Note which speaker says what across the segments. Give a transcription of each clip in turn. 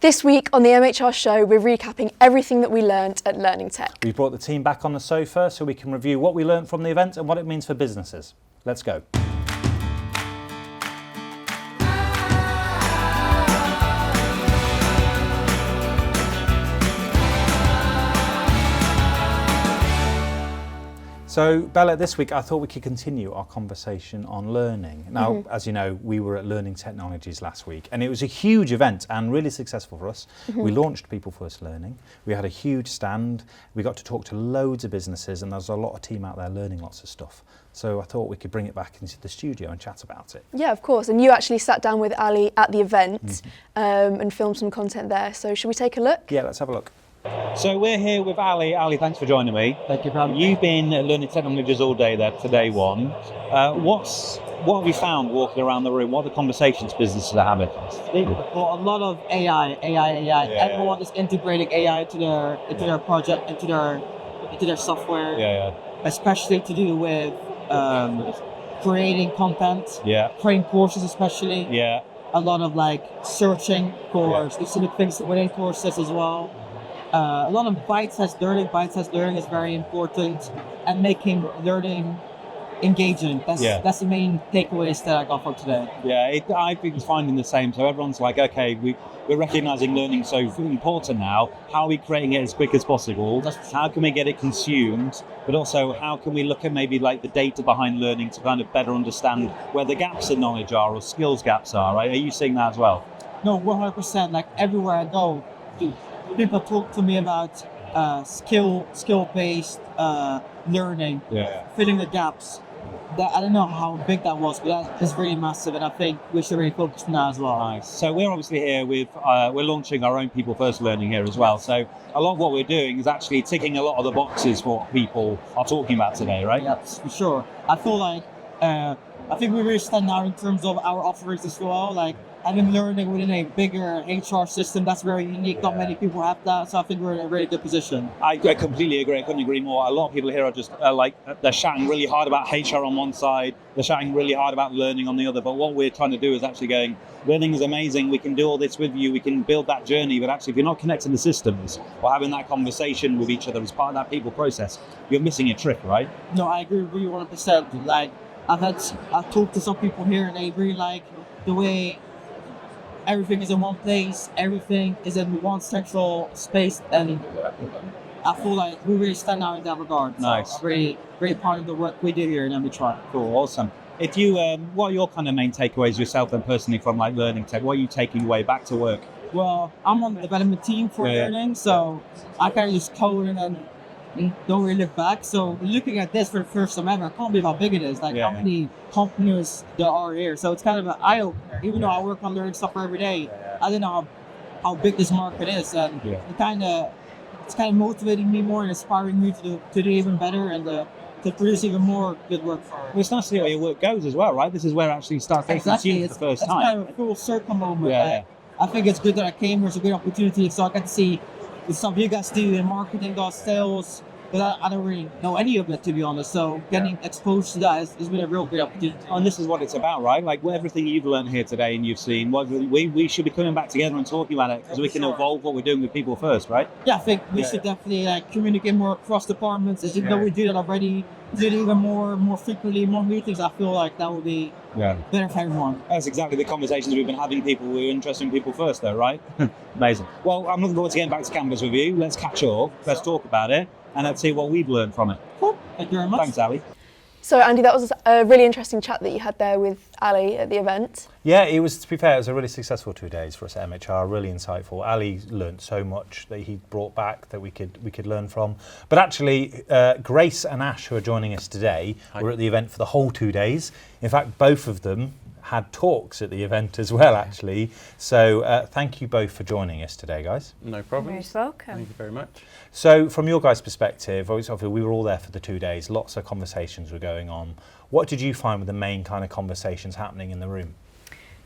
Speaker 1: This week on the MHR Show, we're recapping everything that we learned at Learning Tech.
Speaker 2: We've brought the team back on the sofa so we can review what we learned from the event and what it means for businesses. Let's go. So, Bella, this week I thought we could continue our conversation on learning. Now, as you know, we were at Learning Technologies last week, and it was a huge event and really successful for us. We launched People First Learning. We had a huge stand. We got to talk to loads of businesses, and there's a lot of team out there learning lots of stuff. So I thought we could bring it back into the studio and chat about it.
Speaker 1: Yeah, of course. And you actually sat down with Ali at the event and filmed some content there. So should we take a look?
Speaker 2: Yeah, let's have a look. So we're here with Ali. Ali, thanks for joining me.
Speaker 3: Thank you for having me.
Speaker 2: You've been at Learning Technologies all day there for day one. What have you found walking around the room? What are the conversations businesses are having?
Speaker 3: Well, a lot of AI. Everyone is integrating AI into their project, into their software. Especially to do with creating content. Creating courses, especially. A lot of searching for specific things within courses as well. A lot of bite-sized learning. Bite-sized learning is very important, and making learning engaging. That's the main takeaways that I got from today.
Speaker 2: I've been finding the same. So everyone's like, okay, we're recognising learning so important now. How are we creating it as quick as possible? How can we get it consumed? But also, how can we look at maybe the data behind learning to kind of better understand where the gaps in knowledge are or skills gaps are, right? Are you seeing that as well?
Speaker 3: No, 100%. Everywhere I go, people talk to me about skill-based learning, filling the gaps. I don't know how big that was, but that is really massive, and I think we should really focus on that as well.
Speaker 2: Nice. So we're obviously here with, we're launching our own People First Learning here as well. So a lot of what we're doing is actually ticking a lot of the boxes for what people are talking about today, right?
Speaker 3: Yes, for sure. I feel I think we really stand out in terms of our offerings as well. Having learning within a bigger HR system, that's very unique. Not many people have that, so I think we're in a really good position.
Speaker 2: I completely agree. I couldn't agree more. A lot of people here are just they're shouting really hard about HR on one side, they're shouting really hard about learning on the other. But what we're trying to do is actually going, learning is amazing. We can do all this with you. We can build that journey. But actually, if you're not connecting the systems or having that conversation with each other as part of that people process, you're missing a trick, right?
Speaker 3: No, I agree with you 100%. I've talked to some people here, and they really like the way everything is in one place, everything is in one central space, and I feel like we really stand out in that regard.
Speaker 2: Nice.
Speaker 3: So really great part of the work we do here in MHR.
Speaker 2: Cool, awesome. If you, what are your kind of main takeaways yourself and personally from Learning Tech? What are you taking away back to work?
Speaker 3: Well, I'm on the development team for learning, so I kind of just code and then don't really look back. So looking at this for the first time ever, I can't believe how big it is. How many companies there are here. So it's kind of an eye-opener. Even though I work on learning software every day, I don't know how big this market is, and it's kind of motivating me more and inspiring me to do even better and to produce even more good work for.
Speaker 2: Well, it's nice to see where your work goes as well, right? This is where it actually starts taking you for the first time.
Speaker 3: It's kind of a full circle moment. I think it's good that I came here. It's a good opportunity, so I get to see the stuff you guys do in marketing, sales, but I don't really know any of it, to be honest. So getting exposed to that has been a real great opportunity.
Speaker 2: And this is what it's about, right? Everything you've learned here today and you've seen, we should be coming back together and talking about it because we can evolve what we're doing with People First, right?
Speaker 3: Yeah, I think we should definitely communicate more across departments. Even though we do that already, do it even more frequently, more meetings. I feel like that would be better for everyone.
Speaker 2: That's exactly the conversations we've been having. People who are interested in People First, though, right? Amazing. Well, I'm looking forward to getting back to campus with you. Let's catch up. Let's talk about it. And let's see what we've learned from it.
Speaker 3: Cool. Thank you very much.
Speaker 2: Thanks, Ali.
Speaker 1: So, Andy, that was a really interesting chat that you had there with Ali at the event.
Speaker 2: Yeah, it was, to be fair, it was a really successful 2 days for us at MHR, really insightful. Ali learnt so much that he brought back that we could learn from. But actually, Grace and Ash, who are joining us today, were at the event for the whole 2 days. In fact, both of them had talks at the event as well, actually. So thank you both for joining us today, guys.
Speaker 4: No problem.
Speaker 5: Most welcome.
Speaker 4: Thank you very much.
Speaker 2: So from your guys' perspective, obviously we were all there for the 2 days, lots of conversations were going on. What did you find were the main kind of conversations happening in the room?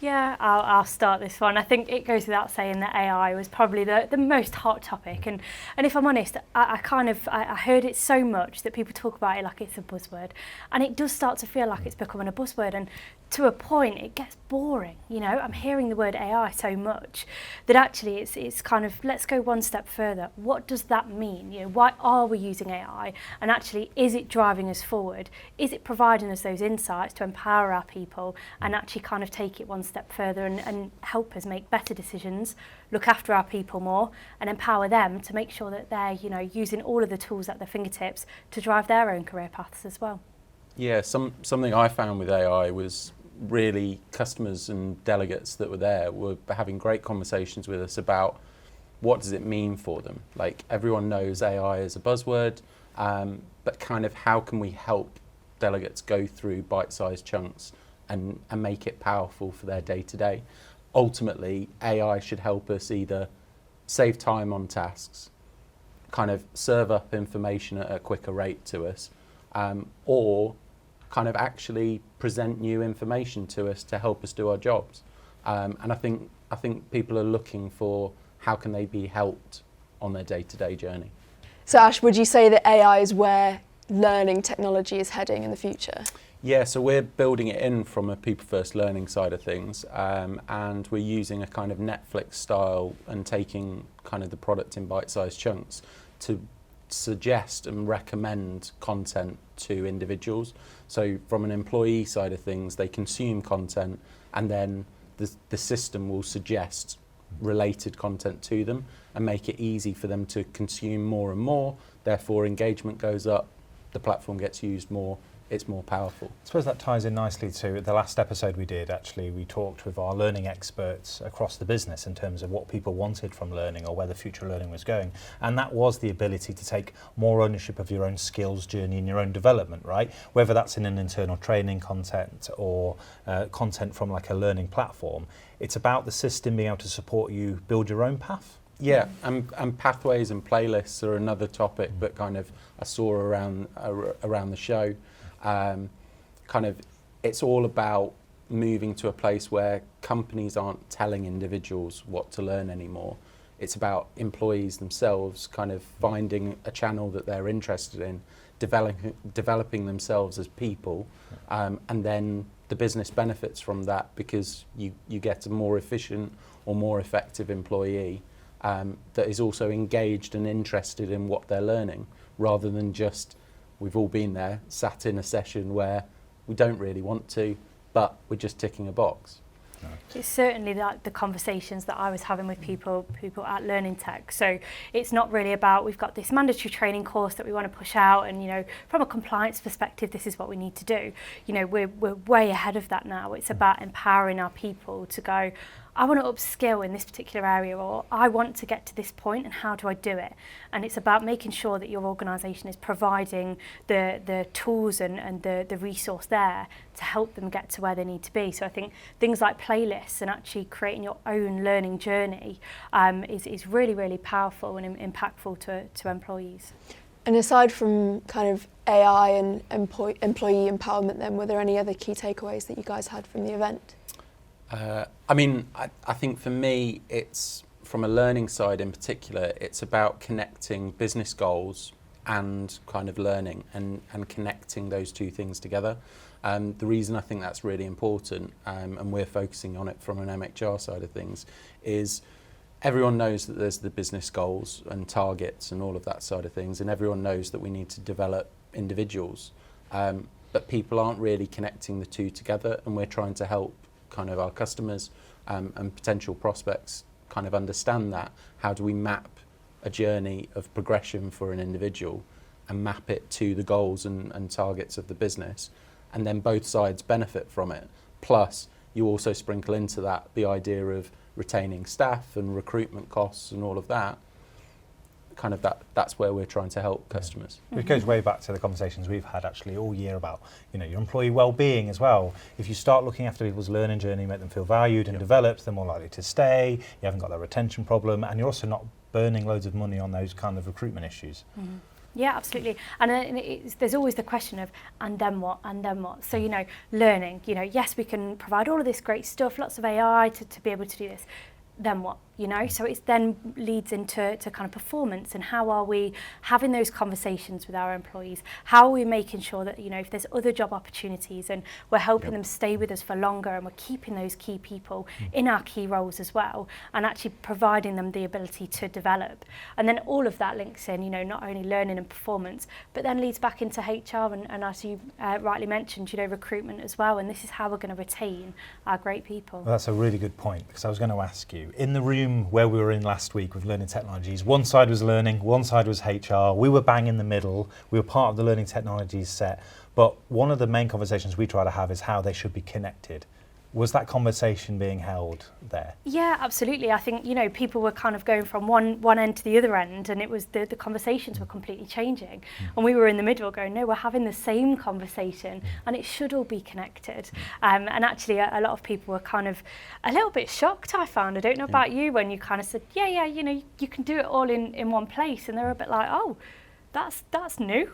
Speaker 5: Yeah, I'll start this one. I think it goes without saying that AI was probably the most hot topic, and if I'm honest, I heard it so much that people talk about it like it's a buzzword, and it does start to feel like it's becoming a buzzword. And to a point it gets boring. You know, I'm hearing the word AI so much that actually it's kind of, let's go one step further. What does that mean? You know, why are we using AI? And actually, is it driving us forward? Is it providing us those insights to empower our people and actually kind of take it one step further and help us make better decisions, look after our people more, and empower them to make sure that they're, you know, using all of the tools at their fingertips to drive their own career paths as well?
Speaker 4: Yeah, something I found with AI was really customers and delegates that were there were having great conversations with us about what does it mean for them. Like, everyone knows AI is a buzzword, but kind of how can we help delegates go through bite-sized chunks and make it powerful for their day-to-day. Ultimately, AI should help us either save time on tasks, kind of serve up information at a quicker rate to us, or kind of actually present new information to us to help us do our jobs. And I think people are looking for how can they be helped on their day-to-day journey.
Speaker 1: So Ash, would you say that AI is where learning technology is heading in the future?
Speaker 4: Yeah, so we're building it in from a people-first learning side of things, and we're using a kind of Netflix style and taking kind of the product in bite-sized chunks to suggest and recommend content to individuals. So from an employee side of things, they consume content and then the system will suggest related content to them and make it easy for them to consume more and more. Therefore, engagement goes up, the platform gets used more, it's more powerful.
Speaker 2: I suppose that ties in nicely to the last episode we did. Actually, we talked with our learning experts across the business in terms of what people wanted from learning or where the future learning was going. And that was the ability to take more ownership of your own skills journey and your own development, right? Whether that's in an internal training content or content from like a learning platform, it's about the system being able to support you build your own path.
Speaker 4: Yeah, and pathways and playlists are another topic that kind of I saw around the show. Kind of, it's all about moving to a place where companies aren't telling individuals what to learn anymore. It's about employees themselves kind of finding a channel that they're interested in, developing themselves as people, and then the business benefits from that because you get a more efficient or more effective employee that is also engaged and interested in what they're learning, rather than just, we've all been there, sat in a session where we don't really want to, but we're just ticking a box.
Speaker 5: It's certainly like the conversations that I was having with people at Learning Tech. So it's not really about, we've got this mandatory training course that we want to push out and, you know, from a compliance perspective, this is what we need to do. You know, we're way ahead of that now. It's about empowering our people to go, I want to upskill in this particular area, or I want to get to this point, and how do I do it? And it's about making sure that your organisation is providing the tools and the resource there to help them get to where they need to be. So I think things like playlists and actually creating your own learning journey is really, really powerful and impactful to employees.
Speaker 1: And aside from kind of AI and employee empowerment then, were there any other key takeaways that you guys had from the event?
Speaker 4: I mean, I think for me, it's from a learning side in particular, it's about connecting business goals and kind of learning and connecting those two things together. The reason I think that's really important, and we're focusing on it from an MHR side of things, is everyone knows that there's the business goals and targets and all of that side of things, and everyone knows that we need to develop individuals, but people aren't really connecting the two together, and we're trying to help kind of our customers and potential prospects kind of understand that. How do we map a journey of progression for an individual and map it to the goals and targets of the business, and then both sides benefit from it. Plus, you also sprinkle into that the idea of retaining staff and recruitment costs and all of that. Kind of that's where we're trying to help customers.
Speaker 2: It goes way back to the conversations we've had actually all year about, you know, your employee well-being as well. If you start looking after people's learning journey, make them feel valued and developed, they're more likely to stay. You haven't got that retention problem, and you're also not burning loads of money on those kind of recruitment issues.
Speaker 5: Mm-hmm. Yeah, absolutely. And there's always the question of, and then what, and then what? So, you know, learning, you know, yes, we can provide all of this great stuff, lots of AI to be able to do this. Then what? you know, so it then leads into kind of performance, and how are we having those conversations with our employees, how are we making sure that, you know, if there's other job opportunities and we're helping them stay with us for longer, and we're keeping those key people in our key roles as well, and actually providing them the ability to develop. And then all of that links in, you know, not only learning and performance, but then leads back into HR and as you rightly mentioned, you know, recruitment as well, and this is how we're going to retain our great people.
Speaker 2: Well, that's a really good point, because I was going to ask you, in the room where we were in last week with learning technologies, one side was learning, one side was HR, we were bang in the middle, we were part of the learning technologies set, but one of the main conversations we try to have is how they should be connected. Was that conversation being held there?
Speaker 5: Yeah, absolutely. I think, you know, people were kind of going from one end to the other end, and it was the conversations were completely changing. And we were in the middle going, no, we're having the same conversation and it should all be connected. And actually a lot of people were kind of a little bit shocked, I found. I don't know about you, when you kind of said, yeah, you know, you can do it all in one place. And they were a bit like, oh, that's new.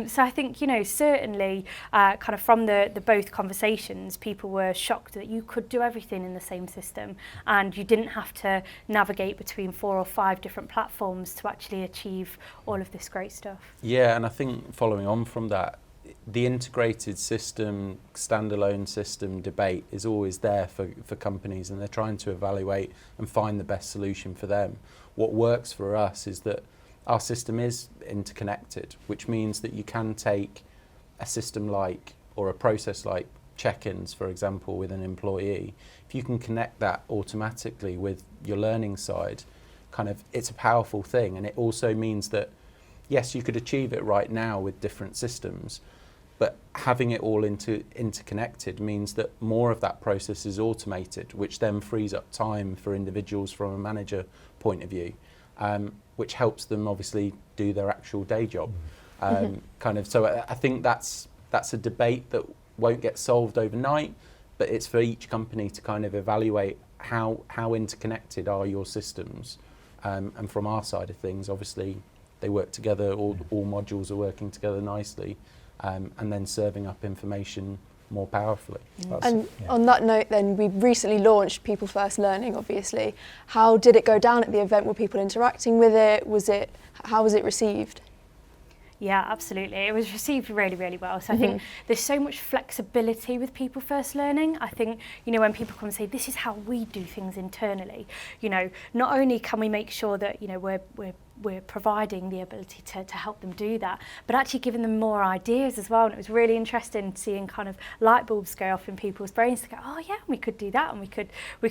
Speaker 5: So I think, you know, certainly kind of from the both conversations, people were shocked that you could do everything in the same system, and you didn't have to navigate between 4 or 5 different platforms to actually achieve all of this great stuff.
Speaker 4: Yeah, and I think following on from that, the integrated system, standalone system debate is always there for companies, and they're trying to evaluate and find the best solution for them. What works for us is that our system is interconnected, which means that you can take a system like, or a process like check-ins, for example, with an employee. If you can connect that automatically with your learning side, kind of, it's a powerful thing. And it also means that, yes, you could achieve it right now with different systems, but having it all interconnected means that more of that process is automated, which then frees up time for individuals from a manager point of view. Which helps them obviously do their actual day job. Kind of, so I think that's a debate that won't get solved overnight, but it's for each company to kind of evaluate how interconnected are your systems. And from our side of things, obviously they work together, all modules are working together nicely, and then serving up information more powerfully.
Speaker 1: And on that note then, we recently launched People First Learning, obviously. How did it go down at the event? Were people interacting with it? How was it received?
Speaker 5: Yeah, absolutely. It was received really, really well. So I think there's so much flexibility with People First Learning. I think, you know, when people come and say, this is how we do things internally, you know, not only can we make sure that, you know, we're providing the ability to help them do that, but actually giving them more ideas as well. And it was really interesting seeing kind of light bulbs go off in people's brains to go, oh yeah, we could do that, and we could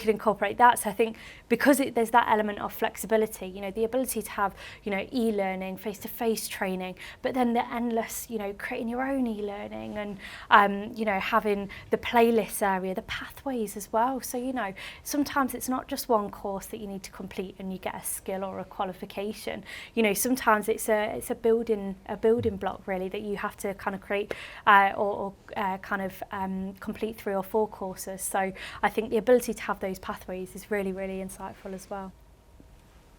Speaker 5: incorporate that. So I think because there's that element of flexibility, you know, the ability to have, you know, e-learning, face-to-face training, but then the endless, you know, creating your own e-learning, and you know, having the playlists area, the pathways as well. So, you know, sometimes it's not just one course that you need to complete and you get a skill or a qualification. You know, sometimes it's a building block really that you have to kind of create or complete 3 or 4 courses. So I think the ability to have those pathways is really, really insightful as well.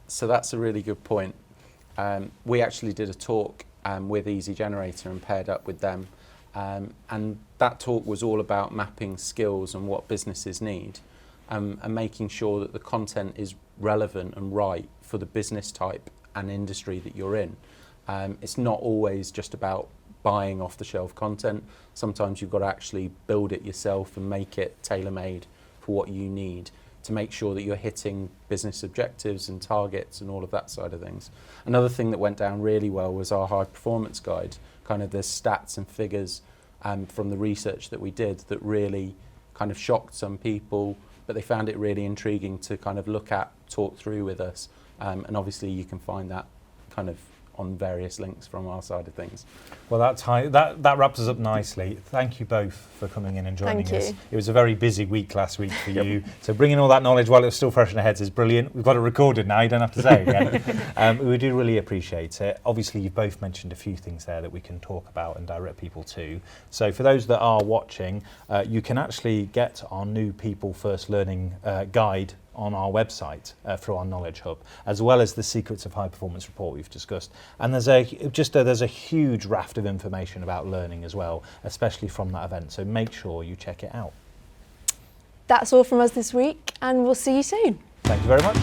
Speaker 4: So that's a really good point. We actually did a talk with Easy Generator and paired up with them, and that talk was all about mapping skills and what businesses need, and making sure that the content is relevant and right for the business type and industry that you're in. It's not always just about buying off-the-shelf content. Sometimes you've got to actually build it yourself and make it tailor-made for what you need to make sure that you're hitting business objectives and targets and all of that side of things. Another thing that went down really well was our high performance guide. Kind of the stats and figures from the research that we did that really kind of shocked some people, but they found it really intriguing to kind of look at, talk through with us. And obviously you can find that kind of on various links from our side of things.
Speaker 2: Well, that wraps us up nicely. Thank you both for coming in and joining us. It was a very busy week last week for you, so bringing all that knowledge while it was still fresh in our heads is brilliant. We've got it recorded now, you don't have to say it again. We do really appreciate it. Obviously, you've both mentioned a few things there that we can talk about and direct people to. So for those that are watching, you can actually get our new People First Learning guide on our website through our Knowledge Hub, as well as the Secrets of High Performance report we've discussed. And there's a huge raft of information about learning as well, especially from that event. So make sure you check it out.
Speaker 1: That's all from us this week, and we'll see you soon.
Speaker 2: Thank you very much.